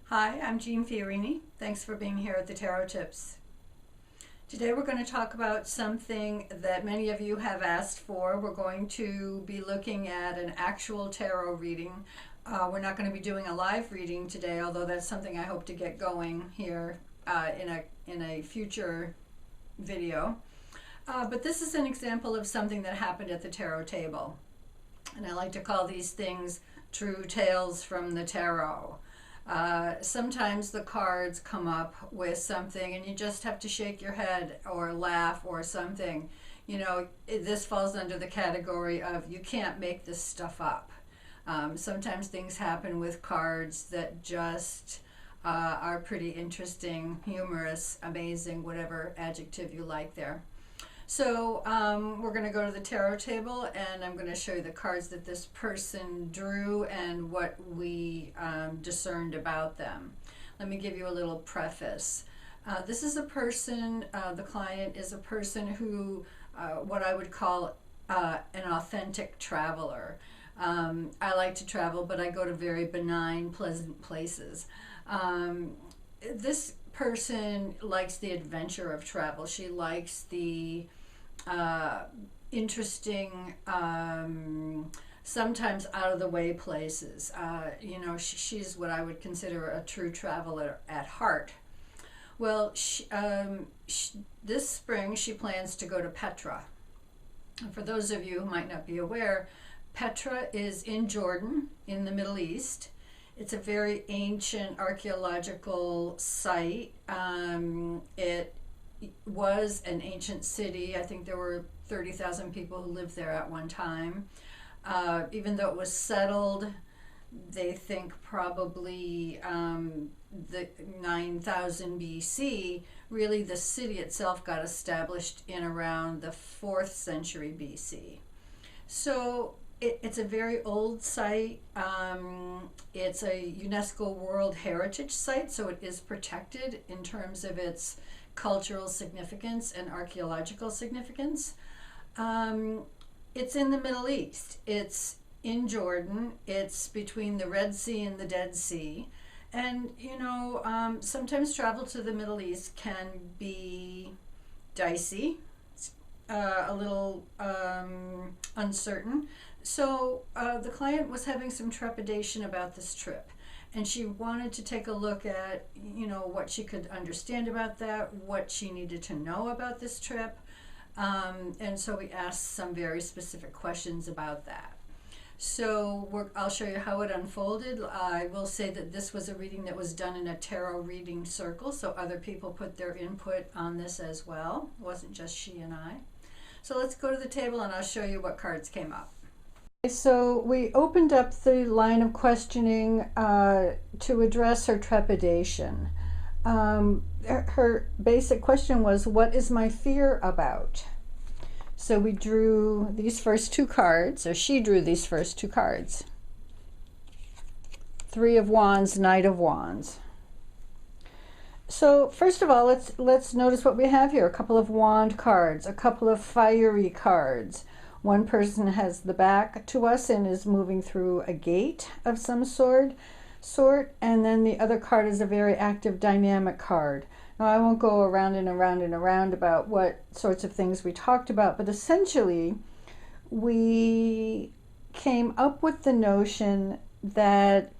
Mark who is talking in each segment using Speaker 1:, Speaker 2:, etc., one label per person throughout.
Speaker 1: Hi, I'm Jeanne Fiorini. Thanks for being here at the Tarot Tips. Today we're going to talk about something that many of you have asked for. We're going to be looking at an actual tarot reading. We're not going to be doing a live reading today, although that's something I hope to get going here in a future video. But this is an example of something that happened at the tarot table. And I like to call these things true tales from the tarot. Sometimes the cards come up with something and you just have to shake your head or laugh or something. You know, this falls under the category of you can't make this stuff up. Sometimes things happen with cards that just are pretty interesting, humorous, amazing, whatever adjective you like there. So we're going to go to the tarot table and I'm going to show you the cards that this person drew and what we discerned about them. Let me give you a little preface. This is a person, the client is a person who, what I would call an authentic traveler. I like to travel, but I go to very benign, pleasant places. This person likes the adventure of travel. She likes the interesting, sometimes out of the way places. You know, she's what I would consider a true traveler at heart. Well, this spring she plans to go to Petra. And for those of you who might not be aware, Petra is in Jordan, in the Middle East. It's a very ancient archaeological site. It was an ancient city. I think there were 30,000 people who lived there at one time. Even though it was settled, they think probably the 9,000 BC, really the city itself got established in around the 4th century BC. So it's a very old site. It's a UNESCO World Heritage Site, so it is protected in terms of its cultural significance and archaeological significance. It's in the Middle East. It's in Jordan. It's between the Red Sea and the Dead Sea. And, you know, sometimes travel to the Middle East can be dicey, a little uncertain. So the client was having some trepidation about this trip. And she wanted to take a look at, you know, what she could understand about that, what she needed to know about this trip. And so we asked some very specific questions about that. So I'll show you how it unfolded. I will say that this was a reading that was done in a tarot reading circle, so other people put their input on this as well. It wasn't just she and I. So let's go to the table and I'll show you what cards came up. So we opened up the line of questioning to address her trepidation. Her basic question was, what is my fear about? So we drew these first two cards, or she drew these first two cards. Three of Wands, Knight of Wands. So first of all, let's notice what we have here. A couple of wand cards, a couple of fiery cards. One person has the back to us and is moving through a gate of some sort, and then the other card is a very active, dynamic card. Now, I won't go around and around and around about what sorts of things we talked about, but essentially, we came up with the notion that,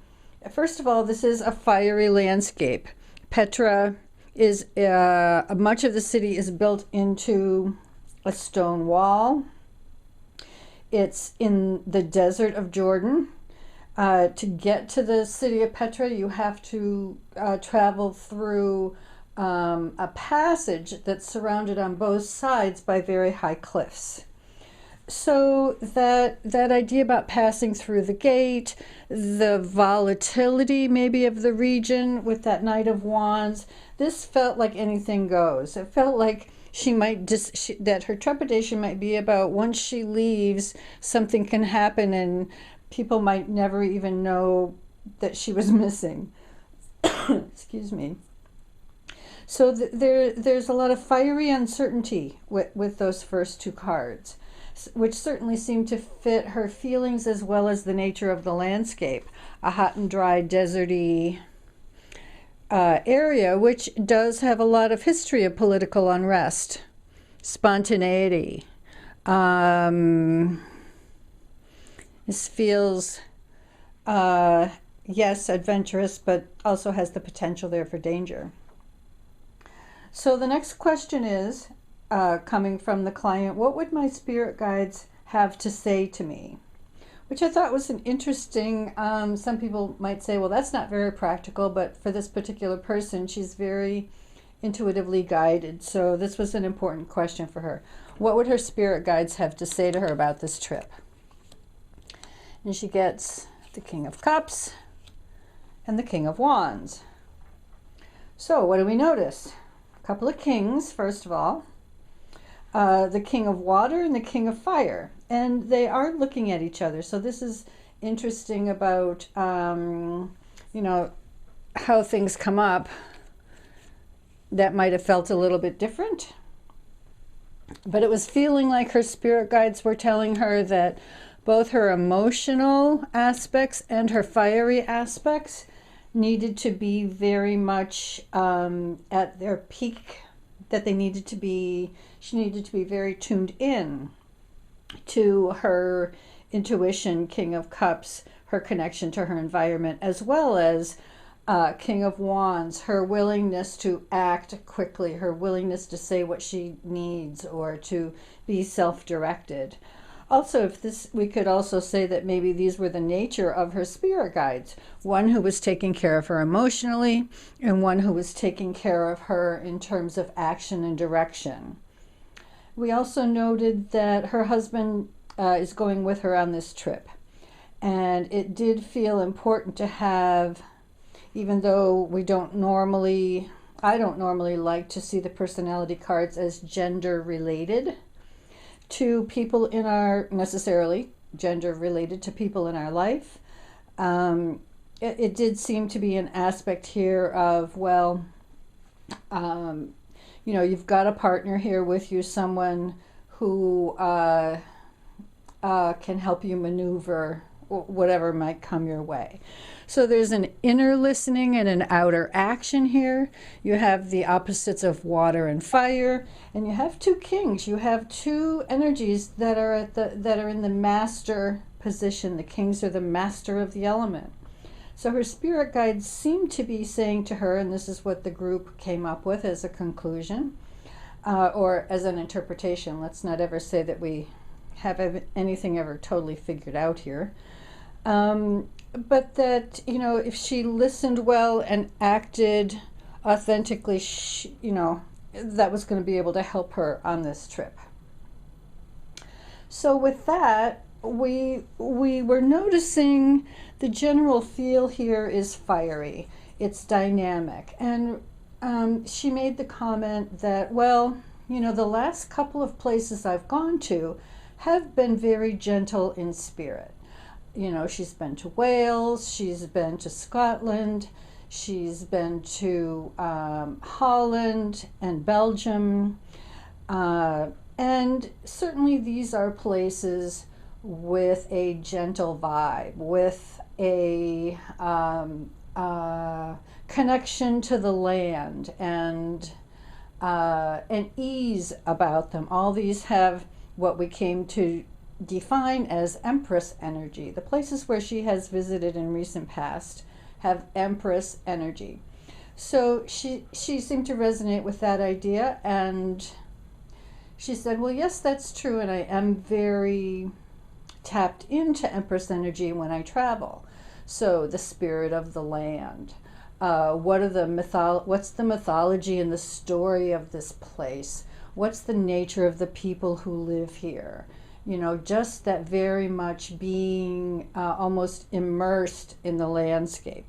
Speaker 1: first of all, this is a fiery landscape. Petra is, much of the city is built into a stone wall. It's in the desert of Jordan. To get to the city of Petra, you have to travel through a passage that's surrounded on both sides by very high cliffs. So that idea about passing through the gate, the volatility maybe of the region with that Knight of Wands, this felt like anything goes. It felt like she might that her trepidation might be about once she leaves, something can happen and people might never even know that she was missing. Excuse me. So there's a lot of fiery uncertainty with those first two cards, which certainly seem to fit her feelings as well as the nature of the landscape. A hot and dry, deserty area, which does have a lot of history of political unrest, spontaneity. This feels, yes, adventurous, but also has the potential there for danger. So the next question is, coming from the client, what would my spirit guides have to say to me? Which I thought was an interesting, some people might say, well, that's not very practical, but for this particular person, she's very intuitively guided. So this was an important question for her. What would her spirit guides have to say to her about this trip? And she gets the King of Cups and the King of Wands. So what do we notice? A couple of kings, first of all. The King of Water and the King of Fire. And they are looking at each other. So this is interesting about, you know, how things come up that might have felt a little bit different. But it was feeling like her spirit guides were telling her that both her emotional aspects and her fiery aspects needed to be very much at their peak, that they needed to be, she needed to be very tuned in to her intuition, King of Cups, her connection to her environment, as well as King of Wands, her willingness to act quickly, her willingness to say what she needs or to be self-directed. Also, if this, we could also say that maybe these were the nature of her spirit guides. One who was taking care of her emotionally and one who was taking care of her in terms of action and direction. We also noted that her husband is going with her on this trip. And it did feel important to have, even though we don't normally, I don't normally like to see the personality cards as gender related to people in our, necessarily gender related to people in our life. It did seem to be an aspect here of, well, you know, you've got a partner here with you, someone who can help you maneuver whatever might come your way. So there's an inner listening and an outer action here. You have the opposites of water and fire, and you have two kings. You have two energies that are in the master position. The kings are the master of the element. So her spirit guides seem to be saying to her, and this is what the group came up with as a conclusion, or as an interpretation. Let's not ever say that we have anything ever totally figured out here. But that, you know, if she listened well and acted authentically, you know, that was going to be able to help her on this trip. So with that, we were noticing the general feel here is fiery. It's dynamic. And she made the comment that, well, you know, the last couple of places I've gone to have been very gentle in spirit. You know, she's been to Wales, she's been to Scotland, she's been to Holland and Belgium, and certainly these are places with a gentle vibe, with a connection to the land and an ease about them. All these have what we came to define as Empress energy. The places where she has visited in recent past have Empress energy. So she seemed to resonate with that idea, and she said, well, yes, that's true, and I am very tapped into Empress energy when I travel. So the spirit of the land. What's the mythology and the story of this place? What's the nature of the people who live here? You know, just that very much being almost immersed in the landscape.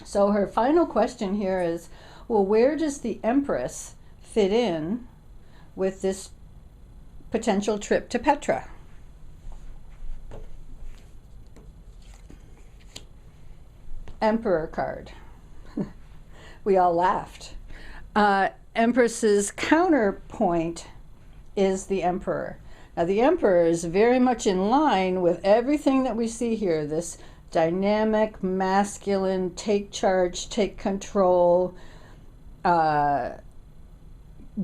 Speaker 1: So her final question here is, well, where does the Empress fit in with this potential trip to Petra? Emperor card. We all laughed. Empress's counterpoint is the Emperor. Now, the Emperor is very much in line with everything that we see here, this dynamic, masculine, take charge, take control,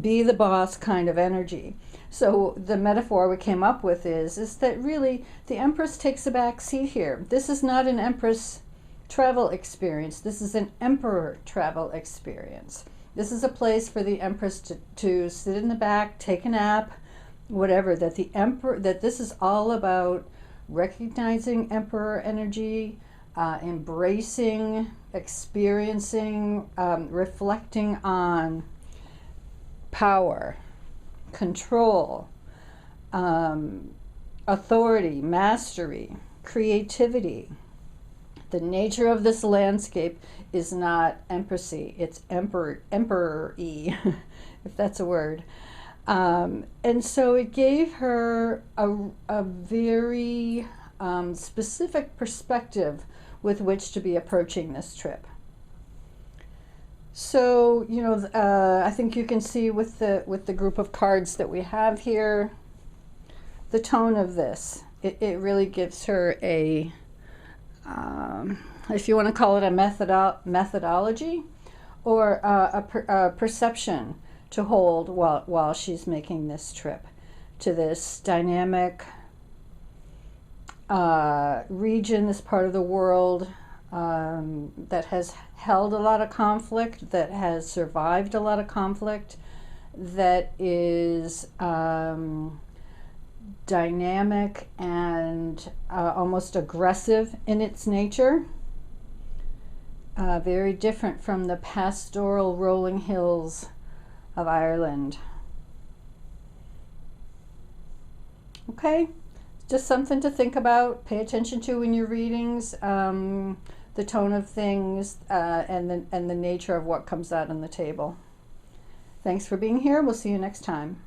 Speaker 1: be the boss kind of energy. So the metaphor we came up with is that really the Empress takes a back seat here. This is not an Empress travel experience. This is an Emperor travel experience. This is a place for the Empress to sit in the back, take a nap, whatever. That the Emperor, that this is all about recognizing Emperor energy, embracing, experiencing, reflecting on power, control, authority, mastery, creativity. The nature of this landscape is not empressy, it's emperor-y, if that's a word. And so it gave her a very specific perspective with which to be approaching this trip. So, you know, I think you can see with the group of cards that we have here, the tone of this. It really gives her a, if you want to call it a methodology, or a perception to hold while she's making this trip to this dynamic region, this part of the world that has held a lot of conflict, that has survived a lot of conflict, that is dynamic and almost aggressive in its nature. Very different from the pastoral rolling hills of Ireland. Okay, just something to think about, pay attention to in your readings, the tone of things, and the nature of what comes out on the table. Thanks for being here. We'll see you next time.